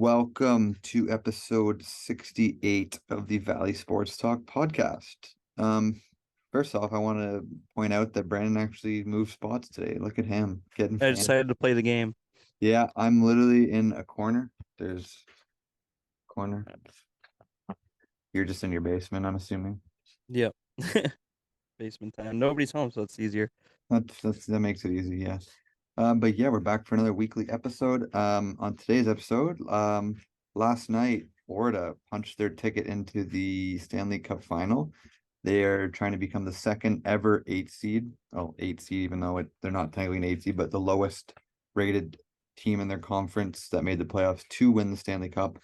Welcome to episode 68 of the Valley Sports Talk podcast. First off, I want to point out that Brandon actually moved spots today. Look at him getting I fancy. decided to play the game. Yeah, I'm literally in a corner. There's a corner. You're just in your basement, I'm assuming. Yep. Basement time. Nobody's home, so it's easier. That makes it easy, yeah. But yeah, we're back for another weekly episode. On today's episode, last night Florida punched their ticket into the Stanley Cup final. They are trying to become the second ever eight seed. Oh, eight seed, even though they're not technically an eight seed, but the lowest rated team in their conference that made the playoffs to win the Stanley Cup.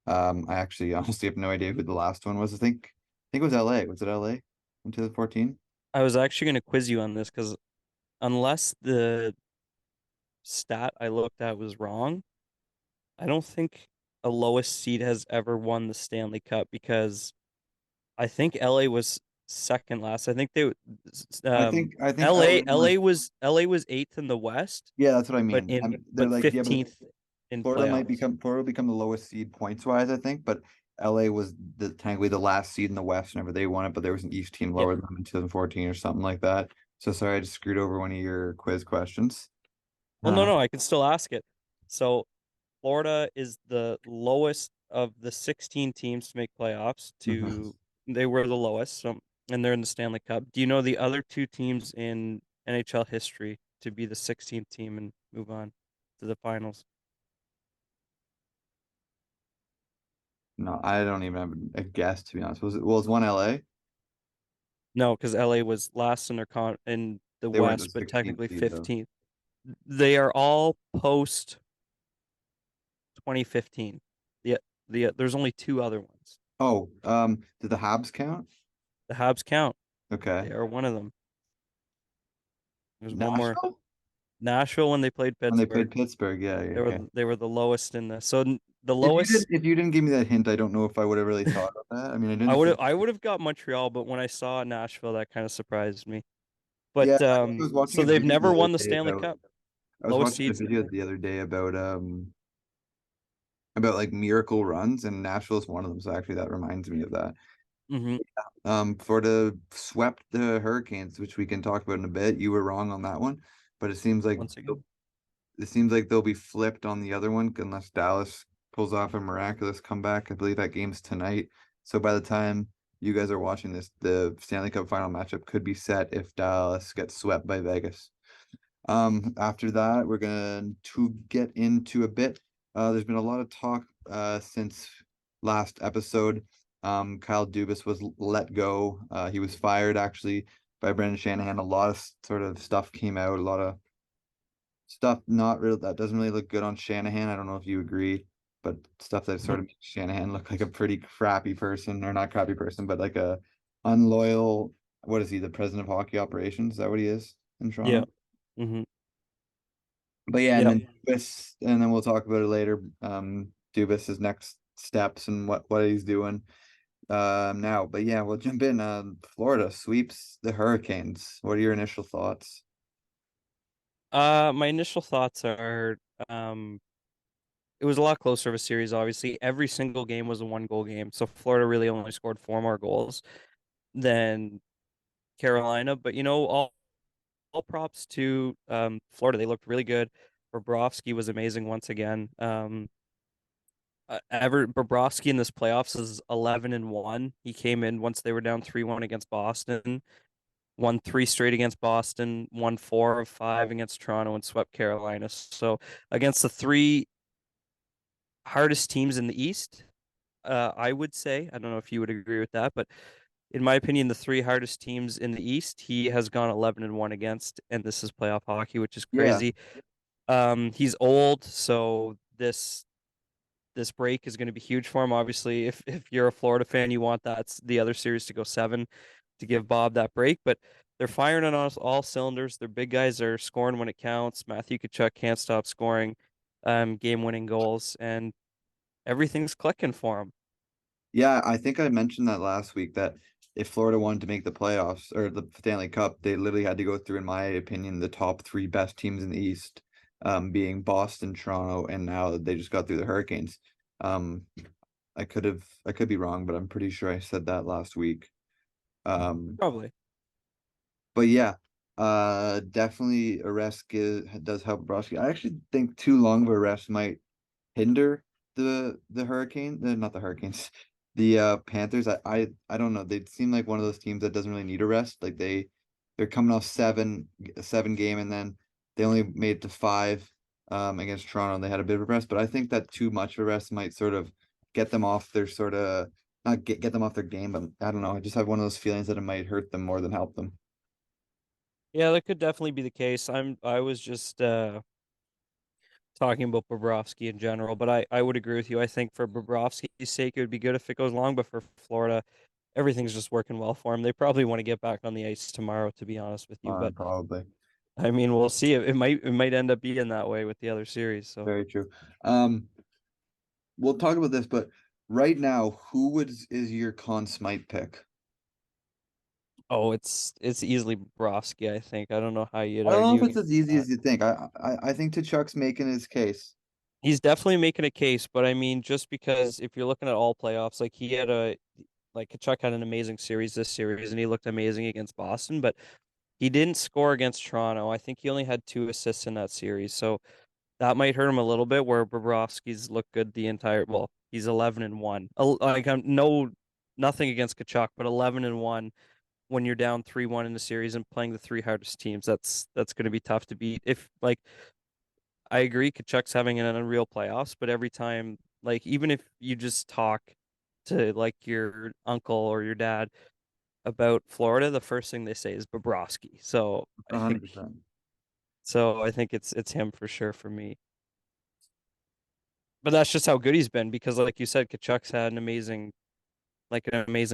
I actually honestly have no idea who the last one was. I think it was LA. Was it LA in 2014? I was actually going to quiz you on this because unless the stat I looked at was wrong, I don't think a lowest seed has ever won the Stanley Cup because I think LA was second last. I think they I think LA LA was. LA was eighth in the West, Yeah, that's what I but mean. in They're but like, yeah, but 15th in playoffs. Florida will become the lowest seed points wise, I think. But LA was technically the last seed in the West whenever they won it, but there was an East team Yeah. lower than them in 2014 or something like that. So sorry, I just screwed over one of your quiz questions. Well, no, Uh, no, I can still ask it. So Florida is the lowest of the 16 teams to make playoffs mhm. to they were the lowest, so and they're in the Stanley Cup. Do you know the other two teams in NHL history to be the 16th team and move on to the finals? No, I don't even have a guess to be honest. Was one LA? No, because LA was last in their con in the They weren't the West, but 16th technically seed though. 15th. They are all post 2015. There's only two other ones. Oh, did the Habs count? The Habs count. Okay. They are one of them. There's one more. Nashville? Nashville when they played When they Pittsburgh. played Pittsburgh, yeah, yeah, okay. They were the lowest in the so the If you did lowest if you didn't give me that hint, I don't know if I would have really thought of that. I mean, I didn't think. I would have got Montreal, but when I saw Nashville, that kind of surprised me. Yeah, But I was watching so a they've video never the other won the day Stanley about Cup. I was Lowest watching a seeds video never. the other day about like miracle runs, and Nashville's one of them. So actually that reminds me of that. Hmm. Florida swept the Hurricanes, which we can talk about in a bit. You were wrong on that one, but Once again. it seems like they'll be flipped on the other one unless Dallas pulls off a miraculous comeback. I believe that game's tonight. So by the time you guys are watching this, the Stanley Cup final matchup could be set if Dallas gets swept by Vegas. After that, we're going to get into a bit. There's been a lot of talk since last episode. Kyle Dubas was let go. He was fired actually by Brendan Shanahan. A lot of sort of stuff came out, a lot of stuff not real that doesn't really look good on Shanahan. I don't know if you agree, but stuff that sort of makes Shanahan look like a pretty crappy person, or not crappy person, but like a unloyal. What is he? The president of hockey operations? Is that what he is in Yeah. Toronto? Hmm. But yeah, and Yeah. then Dubas, and then we'll talk about it later. Dubas's next steps and what he's doing now. But yeah, we'll jump in. Florida sweeps the Hurricanes. What are your initial thoughts? My initial thoughts are um it was a lot closer of a series, obviously. Every single game was a one goal game. So Florida really only scored four more goals than Carolina. But all props to Florida. They looked really good. Bobrovsky was amazing once again. Ever Bobrovsky in this playoffs is 11-1. He came in once they were down 3-1 against Boston, won three straight against Boston, won four of five against Toronto, and swept Carolina. So against the three hardest teams in the East, I would say, I don't know if you would agree with that, but in my opinion, the three hardest teams in the East, he has gone 11-1 against, and this is playoff hockey, which is Yeah, crazy. He's old, so this break is going to be huge for him. Obviously, if you're a Florida fan, you want the other series to go seven to give Bob that break. But they're firing on all cylinders. Their big guys are scoring when it counts. Matthew Tkachuk can't stop scoring game-winning goals, and everything's clicking for him. yeah. I think I mentioned that last week that if Florida wanted to make the playoffs or the Stanley Cup, they literally had to go through, in my opinion, the top three best teams in the East, being Boston, Toronto, and now they just got through the Hurricanes. Um, I could be wrong, but I'm pretty sure I said that last week. Um, Probably. but yeah, definitely a rest does help Bobrovsky. I actually think too long of a rest might hinder the not the Hurricanes, the Panthers. I don't know. They seem like one of those teams that doesn't really need a rest. Like they're coming off a 7 game, and then they only made it to 5 against Toronto, and they had a bit of a rest. But I think that too much of a rest might sort of get them off their sort of not get them off their game, but I don't know. I just have one of those feelings that it might hurt them more than help them. Yeah, that could definitely be the case. I was just talking about Bobrovsky in general, but I would agree with you. I think for Bobrovsky's sake, it would be good if it goes long, but for Florida, everything's just working well for him. They probably want to get back on the ice tomorrow, to be honest with you. But Probably. I mean, we'll see. It might end up being that way with the other series. So, Very true. Um, we'll talk about this, but right now, is your Conn Smythe pick? oh, it's easily Bobrovsky, I think. I don't know how you'd I don't know if argue it's against as easy that. as you think. I think Tuchuk's making his case. He's definitely making a case, but I mean, just because if you're looking at all playoffs, like Kachuk had an amazing series this series, and he looked amazing against Boston, but he didn't score against Toronto. I think he only had 2 assists in that series, so that might hurt him a little bit. Where Bobrovsky's looked good the entire. Well, he's 11-1. Like I'm no nothing against Kachuk, but 11-1 when you're down 3-1 in the series and playing the 3 hardest teams. That's going to be tough to beat. If like I agree, Kachuk's having an unreal playoffs, but every time, like even if you just talk to like your uncle or your dad about Florida, the first thing they say is Bobrovsky. So I think 100%. it's him for sure for me. But that's just how good he's been because, like you said, Kachuk's had an amazing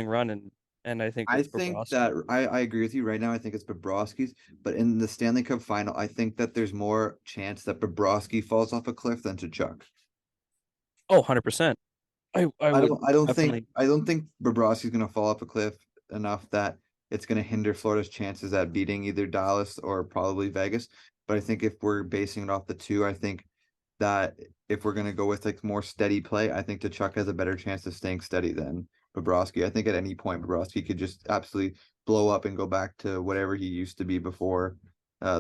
run, and I think I it's think Bobrovsky. that I agree with you right now. I think it's Bobrovsky's, but in the Stanley Cup final, I think that there's more chance that Bobrovsky falls off a cliff than Tuchuk. Oh, 100%. I would definitely. I don't think Bobrovsky's gonna fall off a cliff enough that it's gonna hinder Florida's chances at beating either Dallas or probably Vegas. But I think if we're basing it off the two, I think that if we're gonna go with like more steady play, I think Tkachuk has a better chance of staying steady than Bobrovsky. I think at any point Bobrovsky could just absolutely blow up and go back to whatever he used to be before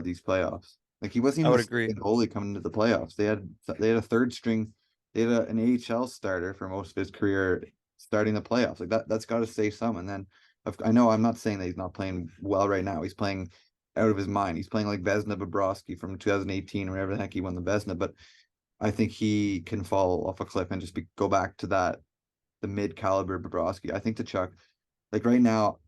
these playoffs. Like he wasn't I even the would agree. second goalie coming into the playoffs. They had a third string, they had an AHL starter for most of his career starting the playoffs. Like that's got to say some. And then I know I'm not saying that he's not playing well right now. He's playing out of his mind. He's playing like Vezina Bobrovsky from 2018, whenever the heck he won the Vezina. But I think he can fall off a cliff and go back to the mid caliber Bobrovsky. I think Chuck, like right now,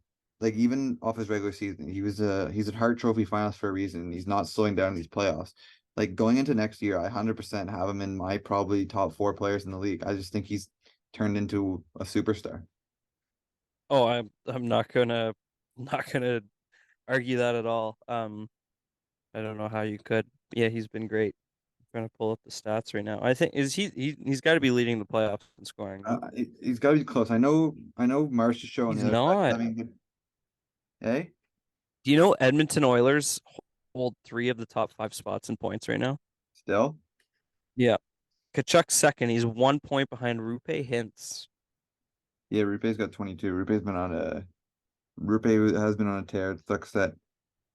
like even off his regular season, he's a Hart Trophy finals for a reason. He's not slowing down in these playoffs. Like going into next year, I 100% have him in my probably top 4 players in the league. I just think he's turned into a superstar. Oh, I'm not gonna argue that at all. I don't know how you could. Yeah, he's been great. I'm trying to pull up the stats right now. I think is he's got to be leading the playoffs in scoring, no? He's got to be close. I know Marsh is showing He's the other side. not. I mean, hey, Do you know Edmonton Oilers hold 3 of the top 5 spots in points right now? still, Yeah. Kachuk's second. He's 1 point behind Rupe Hintz. yeah, Rupe's got 22. Rupe has been on a tear. It sucks that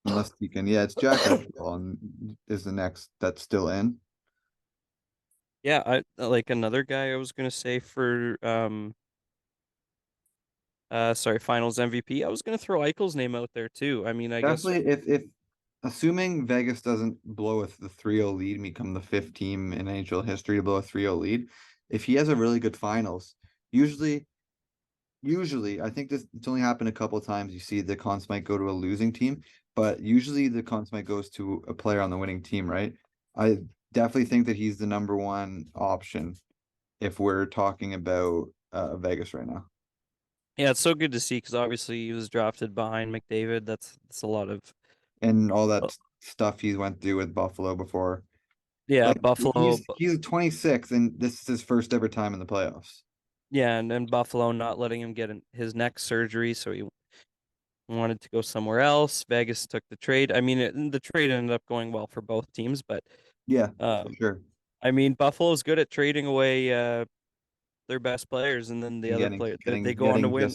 unless he can, yeah, it's Jack Eichel and is the next that's still in. Yeah, I like another guy I was gonna say for sorry, finals MVP. I was gonna throw Eichel's name out there too. I mean, I guess Definitely, if assuming Vegas doesn't blow the 3-0 lead and become the fifth team in NHL history to blow a 3-0 lead, if he has a really good finals, usually I think it's only happened a couple of times. You see the Conn Smythe go to a losing team, but usually the Conn Smythe goes to a player on the winning team, right? I definitely think that he's the number one option if we're talking about Vegas right now. yeah, it's so good to see because obviously he was drafted behind McDavid. That's a lot of And all uh, that stuff he went through with Buffalo before. yeah, Like Buffalo. he's 26 and this is his first ever time in the playoffs. Yeah, and Buffalo not letting him get his neck surgery, so he wanted to go somewhere else. Vegas took the trade. I mean, the trade ended up going well for both teams, but Yeah, for um, sure. I mean, Buffalo's good at trading away their best players, and then the And other player they go on to win.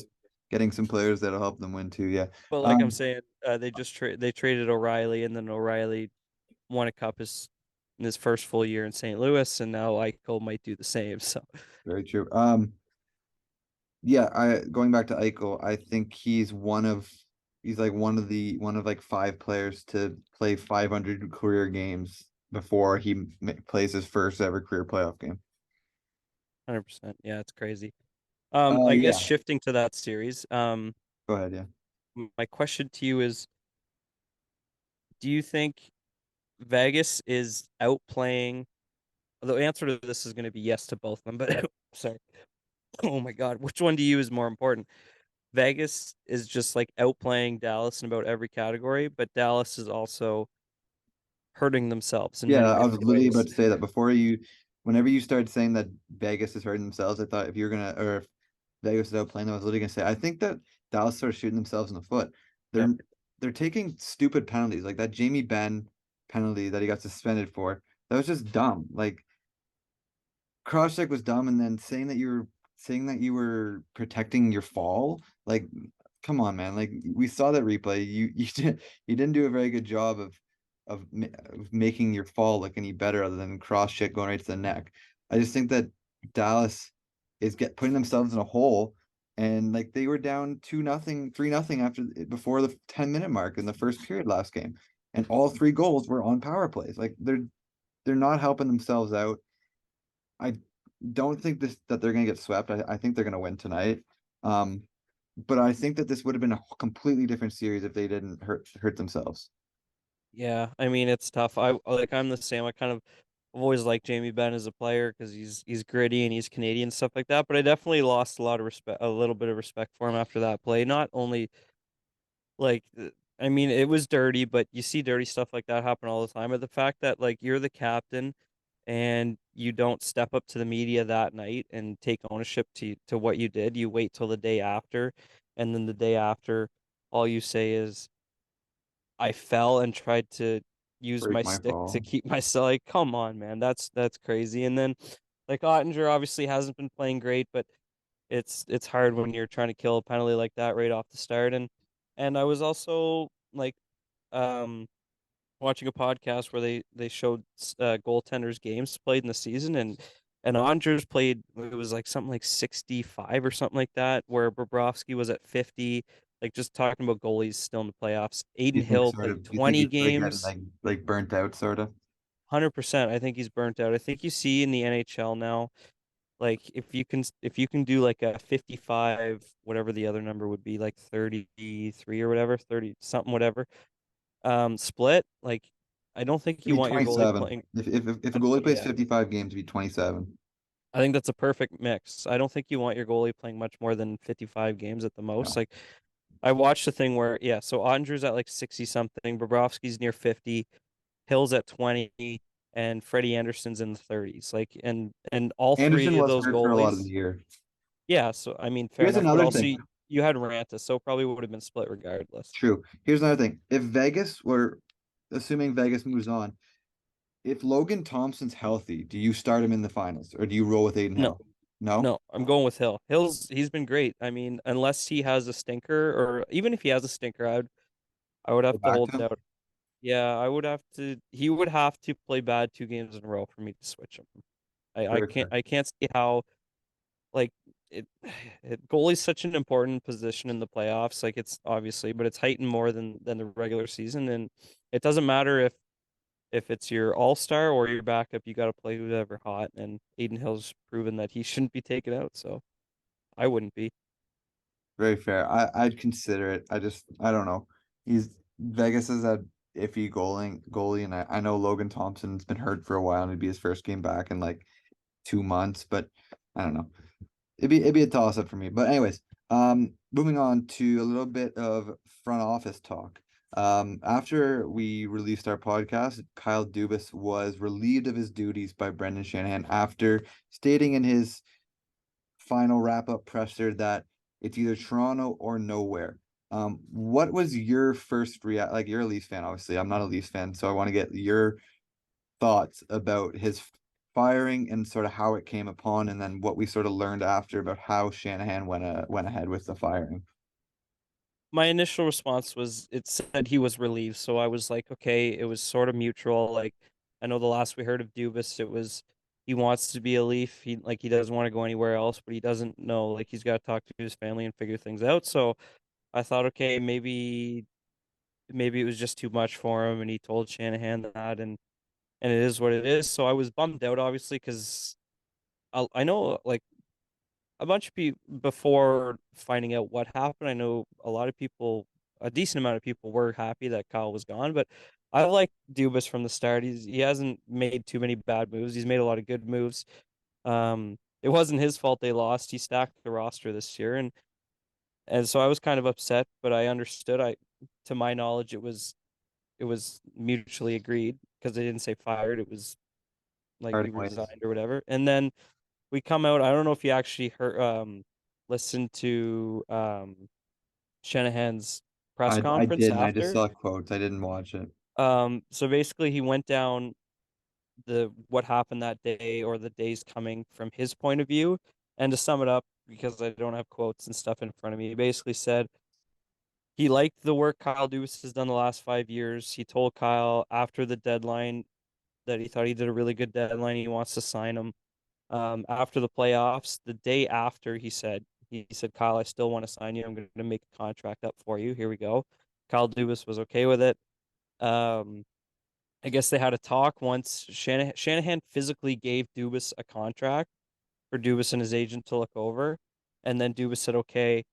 getting some players that'll help them win too. Yeah. But like I'm saying, they traded O'Reilly, and then O'Reilly won a cup in his first full year in St. Louis, and now Eichel might do the same. So Very true. Yeah, I going back to Eichel, I think he's like one of like five players to play 500 career games before he plays his first ever career playoff game. 100%, yeah, it's crazy. I guess Yeah, shifting to that series, go ahead. Yeah. my question to you is, do you think Vegas is outplaying? The answer to this is going to be yes to both of them, but sorry. Oh my God, which one to you is more important? Vegas is just like outplaying Dallas in about every category, but Dallas is also hurting themselves in Yeah, many I was different literally about ways. to say that whenever you started saying that Vegas is hurting themselves, I thought if Vegas is outplaying them, I was literally gonna say, I think that Dallas started shooting themselves in the foot. Yeah, They're they're taking stupid penalties, like that Jamie Benn penalty that he got suspended for. That was just dumb. Like cross check was dumb, and then saying that you were protecting your fall, like come on, man. Like we saw that replay. You didn't do a very good job of making your fall look any better other than cross check going right to the neck. I just think that Dallas is putting themselves in a hole, and like they were down 2-0, 3-0 before the 10-minute mark in the first period last game. And all three goals were on power plays. Like they're not helping themselves out. I don't think that they're gonna get swept. I think they're gonna win tonight. Um, but I think that this would have been a completely different series if they didn't hurt themselves. yeah. I mean, it's tough. I'm the same. I've always liked Jamie Benn as a player because he's gritty and he's Canadian, stuff like that. But I definitely lost a little bit of respect for him after that play. Not only like, I mean, it was dirty, but you see dirty stuff like that happen all the time. But the fact that like you're the captain and you don't step up to the media that night and take ownership to what you did, you wait till the day after, and then the day after, all you say is, I fell and tried to use my Break my stick to fall. keep myself. Like, come on, man, that's crazy. And then like Ottinger obviously hasn't been playing great, but it's hard when you're trying to kill a penalty like that right off the start. And I was also like um watching a podcast where they showed goaltenders games played in the season, and Andres played, it was like something like 65 or something like that, where Bobrovsky was at 50. Like, just talking about goalies still in the playoffs. Aiden Hill played You think 20 he's sort of getting games. like burnt out sort of? 100%. I think he's burnt out. I think you see in the NHL now, like if you can do like a 55, whatever the other number would be, like 33 or whatever, 30 something, whatever, split, like I don't think It'd you be want your goalie 27. playing. If a goalie plays Yeah, 55 games, it'd be 27. I think that's a perfect mix. I don't think you want your goalie playing much more than 55 games at the most. No. Like, I watched the thing where, yeah, so Andrew's at like 60 something, Bobrovsky's near 50, Hill's at 20, and Freddie Anderson's in the 30s. Like, and all Anderson three of was those hurt for a lot of the goalies, year. yeah, so I mean, fair Here's enough, but another also thing. you had Ranta, so probably would have been split regardless. True. Here's another thing. If Vegas were assuming Vegas moves on, if Logan Thompson's healthy, do you start him in the finals or do you roll with Aiden No, Hill? No? no, I'm going with Hill. He's been great. I mean, unless he has a stinker, or even if he has a stinker, I would Go have to back hold to him? out. Yeah, I would have to. He would have to play bad 2 games in a row for me to switch him. I Very can't fair. I can't see how, like, it, goalie's such an important position in the playoffs. Like, it's obviously, but it's heightened more than the regular season, and it doesn't matter if it's your all-star or your backup. You got to play whoever hot, and Aiden Hill's proven that he shouldn't be taken out, so I wouldn't be. Very fair. I'd consider it. I don't know. Vegas is a iffy goalie, and I know Logan Thompson's been hurt for a while and it'd be his first game back in like 2 months, but I don't know. It'd be a toss up for me. But anyways, moving on to a little bit of front office talk. After we released our podcast, Kyle Dubas was relieved of his duties by Brendan Shanahan after stating in his final wrap up presser that it's either Toronto or nowhere. What was your first react? Like you're a Leafs fan, obviously. I'm not a Leafs fan, so I want to get your thoughts about his firing and sort of how it came upon, and then what we sort of learned after about how Shanahan went ahead with the firing. My initial response was it said he was relieved, so I was like, okay, it was sort of mutual. Like, I know the last we heard of Dubas, it was he wants to be a Leaf. He doesn't want to go anywhere else, but he doesn't know. Like, he's got to talk to his family and figure things out. So I thought, okay, maybe it was just too much for him, and he told Shanahan that, and it is what it is. So I was bummed out, obviously, because I know like a bunch of people before finding out what happened. I know a lot of people, a decent amount of people, were happy that Kyle was gone. But I like Dubas from the start. He hasn't made too many bad moves. He's made a lot of good moves. It wasn't his fault they lost. He stacked the roster this year, and so I was kind of upset, but I understood. To my knowledge, it was mutually agreed because they didn't say fired. It was like he Parting ways. resigned or whatever. And then we come out. I don't know if you actually heard listened to Shanahan's press I conference didn't. I just after. saw quotes. I didn't watch it. So basically he went down the what happened that day or the days coming from his point of view. And to sum it up, because I don't have quotes and stuff in front of me, he basically said he liked the work Kyle Dubas has done the last 5 years. He told Kyle after the deadline that he thought he did a really good deadline. He wants to sign him. After the playoffs, the day after, he said, Kyle, I still want to sign you. I'm going to make a contract up for you. Here we go. Kyle Dubas was okay with it. Um, I guess they had a talk once. Shanahan physically gave Dubas a contract for Dubas and his agent to look over, and then Dubas said, okay.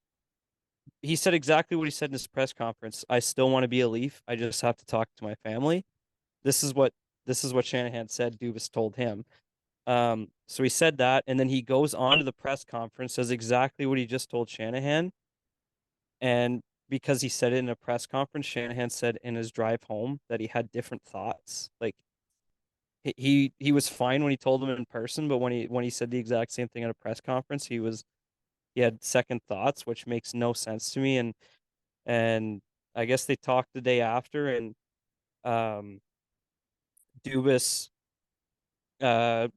He said exactly what he said in his press conference. I still want to be a Leaf. I just have to talk to my family. This is what this is what Shanahan said Dubas told him. So he said that, and then he goes on to the press conference, says exactly what he just told Shanahan. And because he said it in a press conference, Shanahan said in his drive home that he had different thoughts. Like he was fine when he told him in person, but when he said the exact same thing at a press conference, he had second thoughts, which makes no sense to me. And I guess they talked the day after, and um, Dubas uh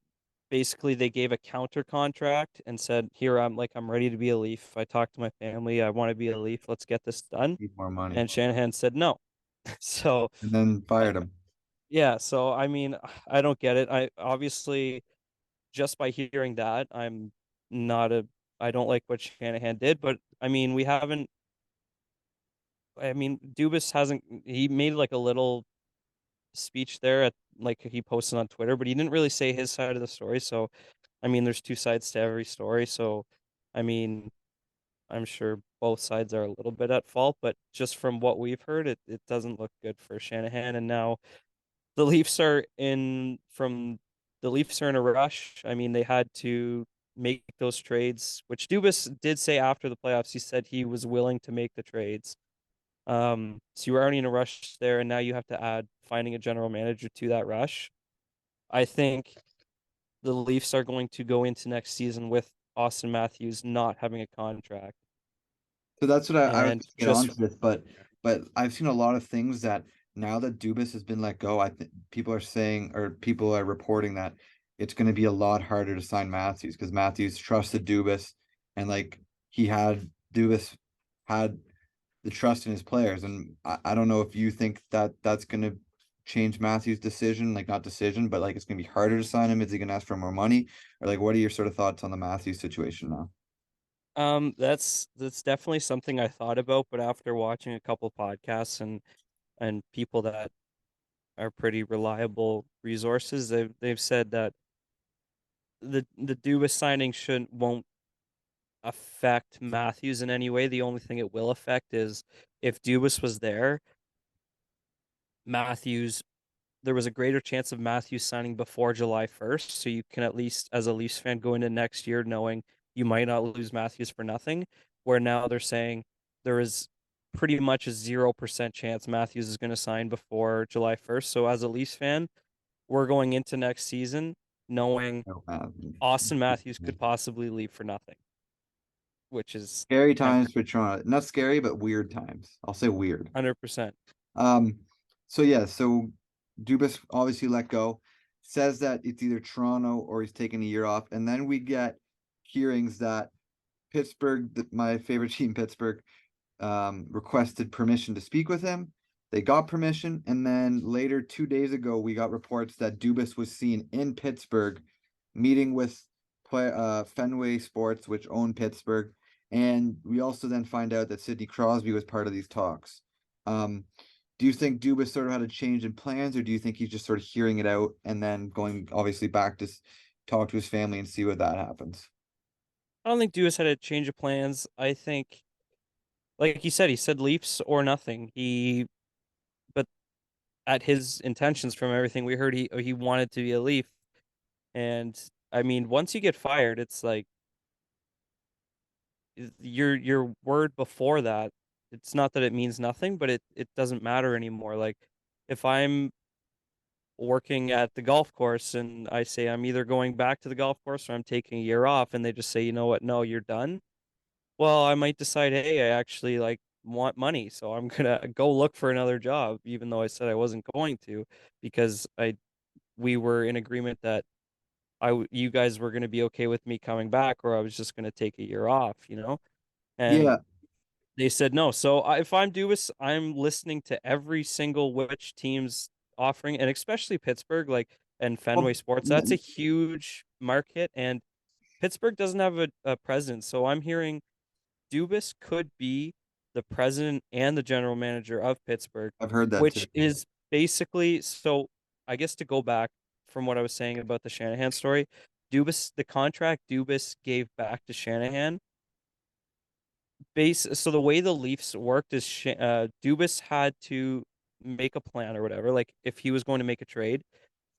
basically they gave a counter contract and said, "Here I'm ready to be a Leaf. I talked to my family. I want to be a Leaf. Let's get this done." Need more money. And Shanahan said no. So, And then I, fired him. yeah. So I mean, I don't get it. I obviously just by hearing that, not a. I don't like what Shanahan did, but I mean, we haven't. I mean, Dubas hasn't. He made like a little speech there at like he posted on Twitter, but he didn't really say his side of the story. So I mean, there's two sides to every story. So, I mean, I'm sure both sides are a little bit at fault, but just from what we've heard, it doesn't look good for Shanahan. And now the Leafs are in from the Leafs are in a rush. I mean, they had to make those trades, which Dubas did say after the playoffs. He said he was willing to make the trades. So you were already in a rush there, and now you have to add finding a general manager to that rush. I think the Leafs are going to go into next season with Austin Matthews not having a contract. So that's what I was And to get just onto this, but I've seen a lot of things that now that Dubas has been let go, I think people are saying or people are reporting that it's going to be a lot harder to sign Matthews because Matthews trusted Dubas and like he had Dubas had the trust in his players, and I don't know if you think that that's going to change Matthews' decision, like not decision, but like it's going to be harder to sign him. Is he going to ask for more money, or like what are your sort of thoughts on the Matthews situation now? that's definitely something I thought about, but after watching a couple podcasts and people that are pretty reliable resources, they've said that the Dubas signing shouldn't won't affect Matthews in any way. The only thing it will affect is if Dubas was there, Matthews there was a greater chance of Matthews signing before July 1st. So you can at least, as a Leafs fan, go into next year knowing you might not lose Matthews for nothing. Where now they're saying there is pretty much a 0% chance Matthews is going to sign before July 1st. So as a Leafs fan, we're going into next season knowing No, Austin Matthews could possibly leave for nothing, which is scary kind of times for Toronto. Not scary, but weird times. I'll say weird. 100%. Um, so yeah, so Dubas obviously let go. says that it's either Toronto or he's taking a year off. And then we get hearings that Pittsburgh, my favorite team, Pittsburgh, requested permission to speak with him. They got permission, and then later, 2 days ago, we got reports that Dubas was seen in Pittsburgh, meeting with Fenway Sports, which own Pittsburgh, and we also then find out that Sidney Crosby was part of these talks. Do you think Dubas sort of had a change in plans, or do you think he's just sort of hearing it out and then going obviously back to talk to his family and see what that happens? I don't think Dewis had a change of plans. I think, like he said Leafs or nothing. But at his intentions from everything we heard, he wanted to be a Leaf. And I mean, once you get fired, it's like your word before that. It's not that it means nothing, but it doesn't matter anymore. Like if I'm working at the golf course and I say I'm either going back to the golf course or I'm taking a year off, and they just say, you know what, no, you're done. Well, I might decide, hey, I actually like want money, so I'm gonna go look for another job, even though I said I wasn't going to, because we were in agreement that you guys were gonna be okay with me coming back, or I was just gonna take a year off, you know? And Yeah, they said no. So if I'm Dubas, I'm listening to every single which team's offering, and especially Pittsburgh, like and well, Fenway Sports. That's a huge market, and Pittsburgh doesn't have a president. So I'm hearing Dubas could be the president and the general manager of Pittsburgh, I've heard that too. which is basically so. I guess to go back from what I was saying about the Shanahan story, the contract Dubas gave back to Shanahan so the way the Leafs worked is Dubas had to make a plan or whatever. Like if he was going to make a trade,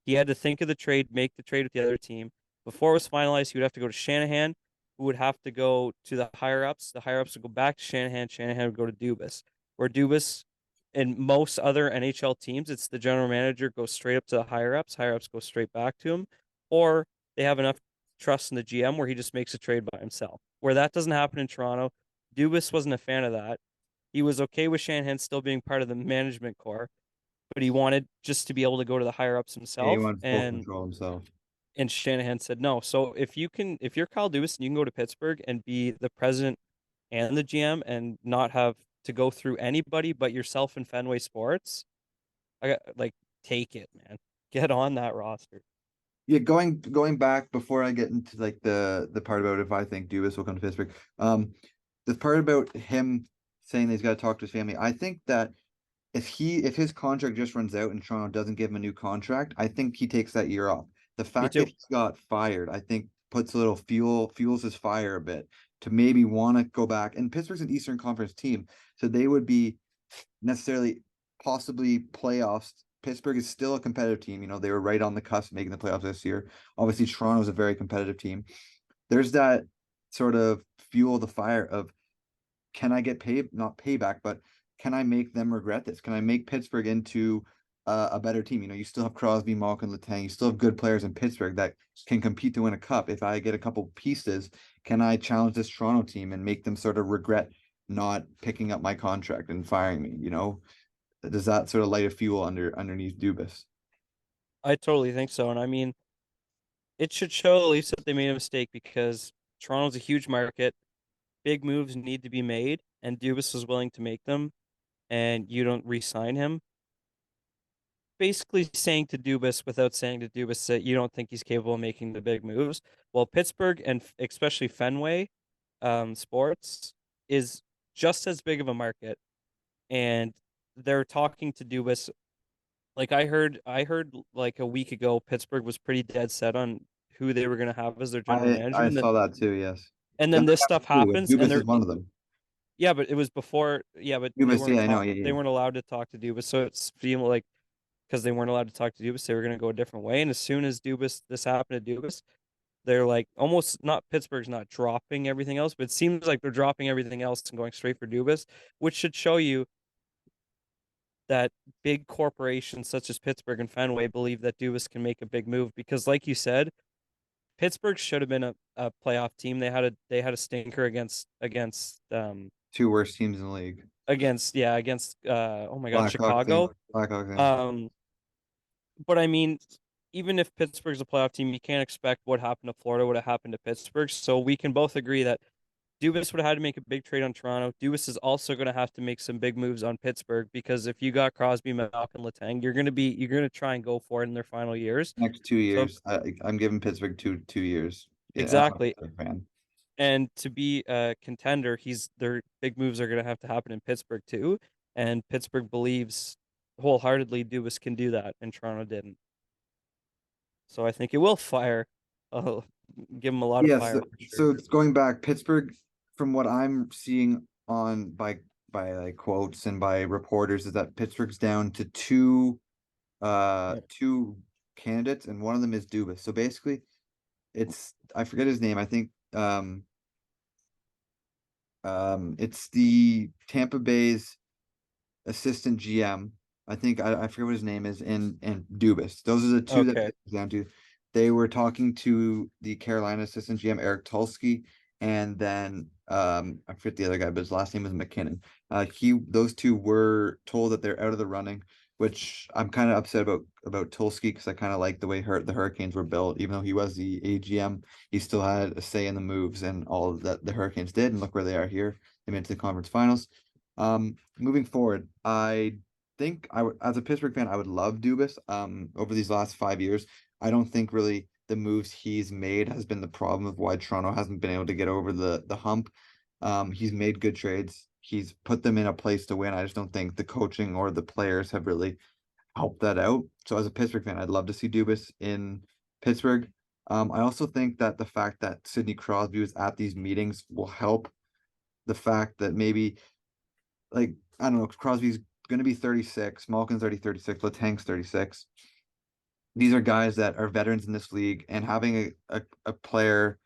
he had to think of the trade, make the trade with the other team. Before it was finalized, he would have to go to Shanahan, who would have to go to the higher ups. The higher ups would go back to Shanahan. Shanahan would go to Dubas. Where Dubas in most other NHL teams, it's the general manager goes straight up to the higher ups. Higher ups go straight back to him, or they have enough trust in the GM where he just makes a trade by himself. Where that doesn't happen in Toronto, Dubas wasn't a fan of that. He was okay with Shanahan still being part of the management core, but he wanted just to be able to go to the higher ups Yeah, he himself. wants full control himself. And Shanahan said no. So if you're Kyle Dubas and you can go to Pittsburgh and be the president and the GM and not have to go through anybody but yourself in Fenway Sports, I got like take it, man. Get on that roster. Yeah, going back before I get into like the part about if I think Dubas will come to Pittsburgh. The part about him saying that he's got to talk to his family. I think that if his contract just runs out and Toronto doesn't give him a new contract, I think he takes that year off. The Me fact that too. he got fired, I think puts a little fuels his fire a bit to maybe want to go back. And Pittsburgh's an Eastern Conference team, so they would be necessarily possibly playoffs. Pittsburgh is still a competitive team. They were right on the cusp of making the playoffs this year. Obviously, Toronto is a very competitive team. There's that sort of fuel the fire of, can I get paid, not payback, but can I make them regret this? Can I make Pittsburgh into a better team? You still have Crosby, Malkin, Letang. You still have good players in Pittsburgh that can compete to win a cup. If I get a couple pieces, can I challenge this Toronto team and make them sort of regret not picking up my contract and firing me? Does that sort of light a fuel underneath Dubas? I totally think so. And I mean, it should show the Leafs that they made a mistake because Toronto's a huge market. Big moves need to be made, and Dubas is willing to make them, and you don't re-sign him. Basically saying to Dubas without saying to Dubas that you don't think he's capable of making the big moves. Well, Pittsburgh and especially Fenway Sports is just as big of a market, and they're talking to Dubas. Like I heard like a week ago, Pittsburgh was pretty dead set on who they were going to have as their general manager, I saw that too. Yes, and and then this stuff happens, and Dubas is they're one of them. yeah, but it was before, yeah, but Dubas, yeah, I know. Yeah, they yeah. weren't allowed to talk to Dubas, so it's feeling like because they weren't allowed to talk to Dubas, they were going to go a different way. And as soon as this happened to Dubas, they're like almost not Pittsburgh's not dropping everything else, but it seems like they're dropping everything else and going straight for Dubas, which should show you that big corporations such as Pittsburgh and Fenway believe that Dubas can make a big move because, like you said, Pittsburgh should have been a playoff team. They had a stinker Two worst teams in the league. against oh my God, Blackhawks, Chicago. Blackhawks. Yeah. Um, but I mean, even if Pittsburgh's a playoff team, you can't expect what happened to Florida would have happened to Pittsburgh. So we can both agree that Dubas would have had to make a big trade on Toronto. Dubas is also going to have to make some big moves on Pittsburgh because if you got Crosby, Malkin, Letang, you're going to try and go for it in their final years. Next two So years, I'm giving Pittsburgh two years. Yeah, I'm a exactly. Pittsburgh fan. And to be a contender, their big moves are going to happen in Pittsburgh too. And Pittsburgh believes wholeheartedly Dubas can do that, and Toronto didn't. So I think it will fire. Uh, give him a lot of Yes, fire for so sure. it's going back, Pittsburgh, from what I'm seeing on by like quotes and by reporters, is that Pittsburgh's down to Yep. two candidates, and one of them is Dubas. So basically, it's I forget his name. I think it's the Tampa Bay's assistant GM. I think I forget what his name is, and Dubas. Those are the two that Okay. it comes down to. They were talking to the Carolina assistant GM Eric Tulsky, and then I forget the other guy, but his last name was McKinnon. Those two were told that they're out of the running, which I'm kind of upset about Tulsky because I kind of like the way the Hurricanes were built. Even though he was the AGM, he still had a say in the moves and all that the Hurricanes did, and look where they are here. They made it to the conference finals. Moving forward, I think as a Pittsburgh fan, I would love Dubas. Over these last 5 years, I don't think really the moves he's made has been the problem of why Toronto hasn't been able to get over the hump. He's made good trades. He's put them in a place to win. I just don't think the coaching or the players have really helped that out. So as a Pittsburgh fan, I'd love to see Dubas in Pittsburgh. I also think that the fact that Sidney Crosby was at these meetings will help the fact that maybe like I don't know, Crosby's going to be 36, Malkin's already 36, Letang's 36. These are guys that are veterans in this league, and having a player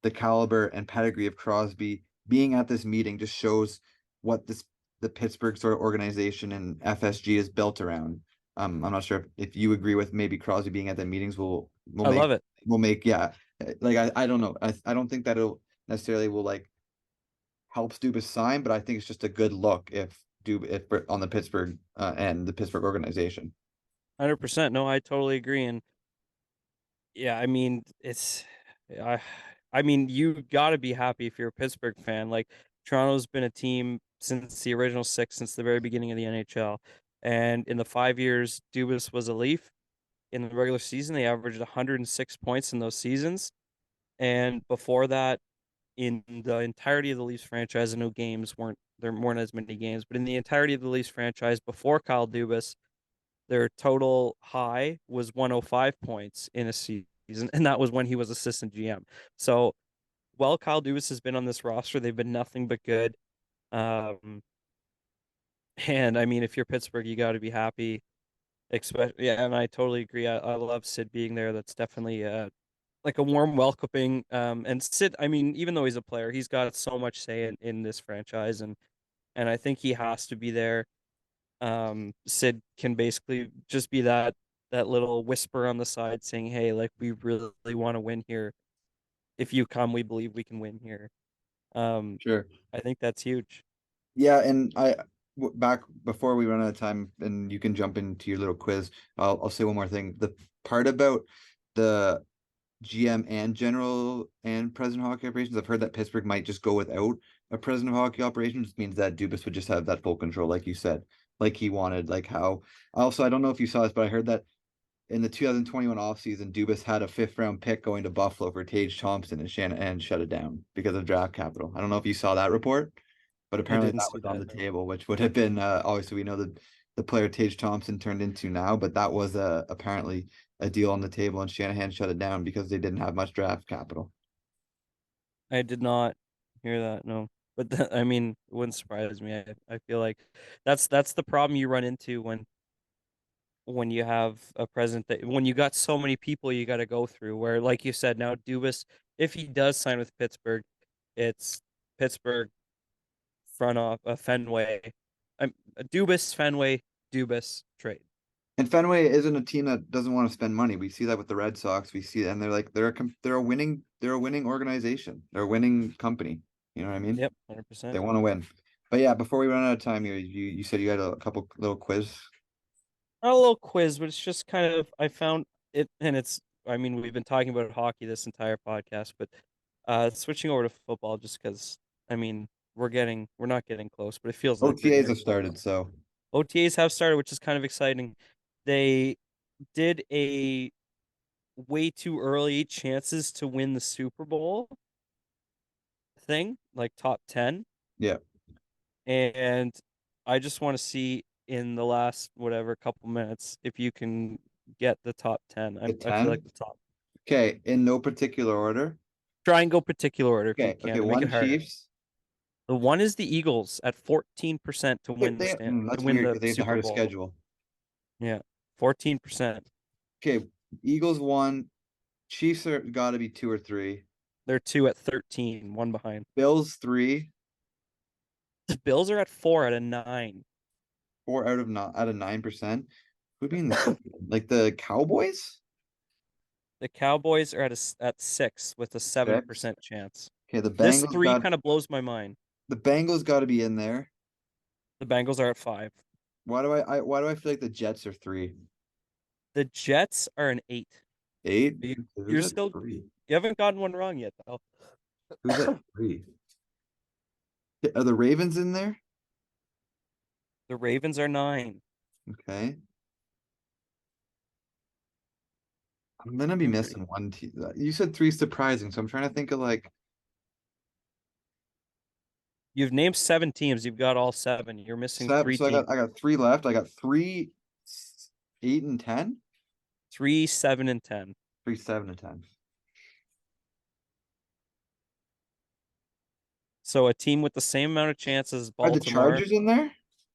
the caliber and pedigree of Crosby being at this meeting just shows what the Pittsburgh sort of organization and FSG is built around. I'm not sure if you agree with maybe Crosby being at the meetings will I love it. make yeah, like I don't know, I don't think that it'll necessarily will like helps Dubas sign, but I think it's just a good look if on the Pittsburgh and the Pittsburgh organization. 100%. No, I totally agree. And yeah, I mean, I, I mean, you got to be happy if you're a Pittsburgh fan. Like Toronto's been a team since the original six, since the very beginning of the NHL. And in the 5 years Dubas was a Leaf in the regular season, they averaged 106 points in those seasons. And before that, in the entirety of the Leafs franchise, I know there weren't as many games, but in the entirety of the Leafs franchise before Kyle Dubas, their total high was 105 points in a season, and that was when he was assistant GM. So while Kyle Dubas has been on this roster, they've been nothing but good. Um, and I mean, if you're Pittsburgh, you got to be happy. Especially, yeah, and I totally agree. I love Sid being there. That's definitely like a warm welcoming. And Sid, I mean, even though he's a player, he's got so much say in this franchise, and I think he has to be there. Sid can basically just be that little whisper on the side saying, "Hey, like we really want to win here. If you come, we believe we can win here." Um, Sure. I think that's huge. Yeah, and back before we run out of time, and you can jump into your little quiz. I'll say one more thing. The part about the GM and general and president of hockey operations, I've heard that Pittsburgh might just go without a president of hockey operations, which means that Dubas would just have that full control, like you said, like he wanted, like how. Also, I don't know if you saw this, but I heard that in the 2021 offseason, Dubas had a fifth round pick going to Buffalo for Tage Thompson, and Shanahan shut it down because of draft capital. I don't know if you saw that report, but I apparently didn't that see was on that. the No. table, which would have been obviously we know the player Tage Thompson turned into now, but that was apparently a deal on the table, and Shanahan shut it down because they didn't have much draft capital. I did not hear that. No, but I mean, it wouldn't surprise me. I feel like that's the problem you run into when you have a president that when you got so many people you got to go through. Where, like you said, now Dubas, if he does sign with Pittsburgh, it's Pittsburgh front off Fenway. I'm Dubas Fenway Dubas trade. And Fenway isn't a team that doesn't want to spend money. We see that with the Red Sox. We see, and they're a winning organization. They're a winning company. You know what I mean? Yep, 100%. They want to win. But yeah, before we run out of time, you said you had a couple little quiz. Not a little quiz, but it's just kind of I found I mean, we've been talking about hockey this entire podcast, but switching over to football just because I mean we're not getting close, but it feels like we're OTAs getting have started, close. so OTAs have started, which is kind of exciting. They did a way too early chances to win the Super Bowl thing, like top 10. yeah. And I just want to see in the last whatever couple minutes if you can get the top 10. The I feel 10. like the top. Okay, in no particular order. Try and go particular order if you Okay, can to make one it harder. Chiefs. The one is the Eagles at 14% to They, win they, to that's win weird the because they have the Super hardest Bowl. schedule. Yeah. 14%. Okay, Eagles won. Chiefs are got to be 2 or 3. They're two at 13, one behind. Bills 3. The Bills are at 4 out of 9. 4 out of not out of 9%. Who'd be in the second one? Like the Cowboys? The Cowboys are at 6 with a 6. 7% chance. Okay, This three kind of blows my mind. the Bengals got to be in there. The Bengals are at 5. Why do I feel like the Jets are 3? The Jets are an 8. 8? You're Who's at still 3? you haven't gotten one wrong yet though. Who's at 3? Are the Ravens in there? The Ravens are 9. Okay. I'm gonna be I'm pretty. missing one team. You said 3 surprising, so I'm trying to think of like You've named 7 teams. You've got all 7. You're missing 7. 3 So teams. I got 3 left. I got 3, 8, and 10. 3, 7, and 10. 3, 7, and 10. So a team with the same amount of chances as Are the Baltimore. Chargers in there?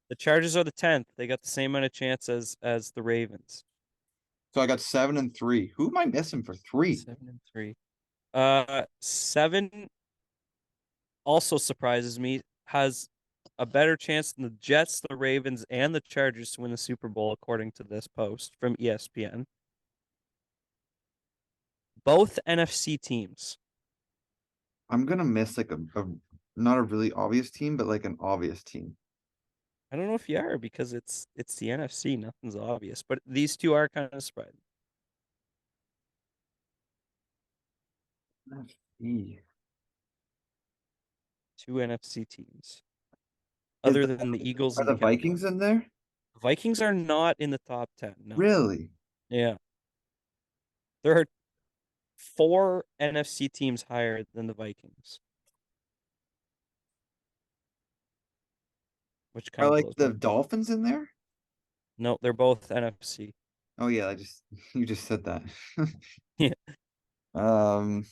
The Chargers are the 10th. They got the same amount of chances as the Ravens. So I got 7 and 3. Who am I missing for 3? 7 and 3. 7 also surprises me. Has a better chance than the Jets, the Ravens, and the Chargers to win the Super Bowl, according to this post from ESPN. Both NFC teams. I'm gonna miss like a not a really obvious team, but like an obvious team. I don't know if you are because it's the NFC. Nothing's obvious, but these two are kind of spread. NFC. Two NFC teams, Is other the, than the Eagles are and the the Vikings Cowboys. in there? Vikings are not in the top 10. No. Really? Yeah. There are 4 NFC teams higher than the Vikings, which kind Are of like blows my the mind. Dolphins in there? No, they're both NFC. Oh yeah, I just you just said that. Yeah. Um,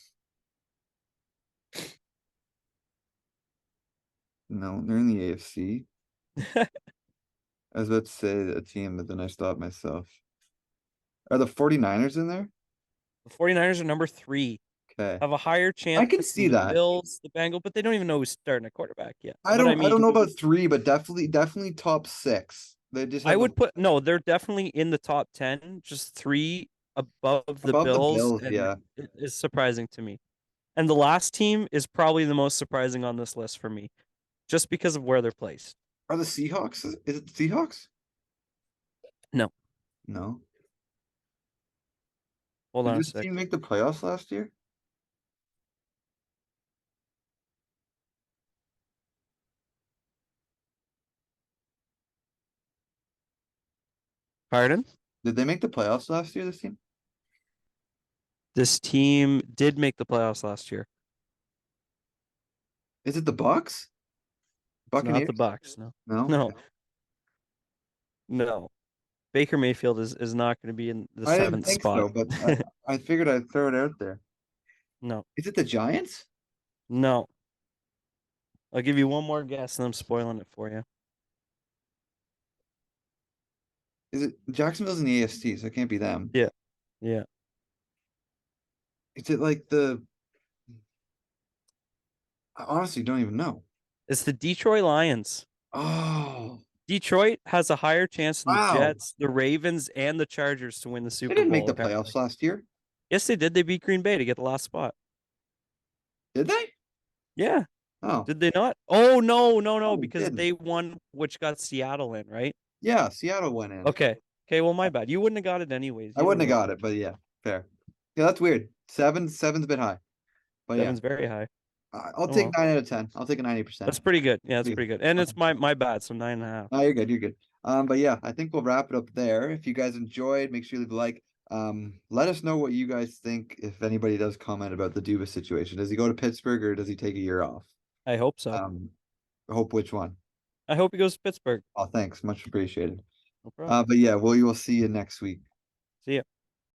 no, they're in the AFC. I was about to say a team, but then I stopped myself. Are the 49ers in there? The 49ers are number 3. Okay. Have a higher I chance can than see the that. Bills, the Bengals, but they don't even know who's starting a quarterback yet. I But I don't mean, know about 3, but definitely top 6. They just I have would put no, they're definitely in the top 10, just 3 above the above the Bills, Bills, and yeah. it is surprising to me. And the last team is probably the most surprising on this list for me, just because of where they're placed. Are the Seahawks? Is it the Seahawks? No, No. hold Did on a this sec. team make the playoffs last year? Pardon? Did they make the playoffs last year, this team? This team did make the playoffs last year. Is it the Bucks? It's not the Buccaneers? Bucks. No, No. no, no. Baker Mayfield is not going to be in the I didn't 7th think spot. so, but I figured I'd throw it out there. No, Is it the Giants? no. I'll give you one more guess, and I'm spoiling it for you. Is it Jacksonville's in the AFC, so it can't be them. Yeah, yeah. Is it like the I honestly don't even know. It's the Detroit Lions. Oh, Detroit has a higher chance than the wow. Jets, the Ravens, and the Chargers to win the They Super didn't make Bowl, the playoffs apparently. last year. Yes, they did. They beat Green Bay to get the last spot. Did they? Yeah. Oh, Did they not? Oh, no, no, no, oh, they because didn't. they won, which got Seattle in, right? Yeah, Seattle went in. Okay. Okay, well, my bad. You wouldn't have got it anyways. I Either wouldn't have way. got it, but yeah. Fair. Yeah, that's weird. Seven's a bit high, but yeah, Seven's very high. I'll Oh take well. 9 out of 10. I'll take a 90%. That's pretty good. Yeah, that's Pretty good. pretty good. And Okay. it's my bad, so 9.5. No, you're good. You're good. But yeah, I think we'll wrap it up there. If you guys enjoyed, make sure you leave a like. Let us know what you guys think if anybody does comment about the Dubas situation. Does he go to Pittsburgh or does he take a year off? I hope so. Um, hope which one? I hope he goes to Pittsburgh. Oh, thanks. Much appreciated. No problem. But yeah, we will see you next week. See ya.